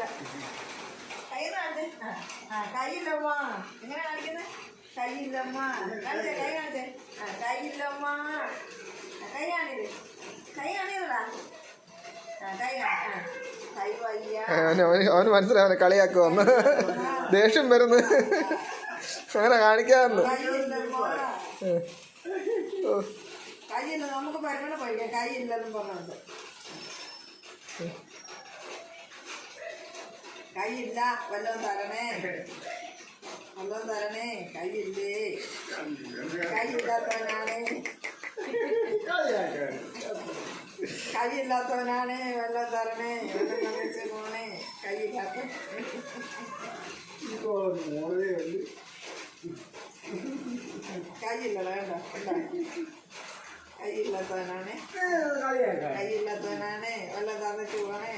ഇല്ല. കൈ കാണിച്ചേ. കൈയില്ലമ്മ. എങ്ങനെ കാണിക്കുന്നത്? കൈയില്ലമ്മ. കാണിച്ചേ, കൈ കാണിച്ചേ. കൈയില്ലമ്മ. കൈ കാണിയത്. കൈ കാണിയതാ. കൈ കൈ വയ്യ. അവന് മനസ്സിലായി, അവനെ കളിയാക്കുവന്ന്. ദേഷ്യം വരുന്നു അങ്ങനെ കാണിക്കാന്ന്. കൈയില്ല, നമുക്ക് പരമണ പഠിക്കാം. കൈയില്ലെന്നും പറഞ്ഞുണ്ട്. കൈയില്ല, വല്ലതും തരണേ, വല്ലതും തരണേ. കൈയില്ലേ, കൈയില്ലാത്തവനാണ്, കൈയില്ലാത്തവനാണ്. വല്ലതും തരണേ, വെള്ളം കഴിച്ച് പോണേ. കൈയില്ലാത്ത കൈയില്ല, വേണ്ട. കൈയില്ലാത്തവനാണ്, കൈയില്ലാത്തവനാണ്. വല്ലതും തന്നിട്ട് പോണേ.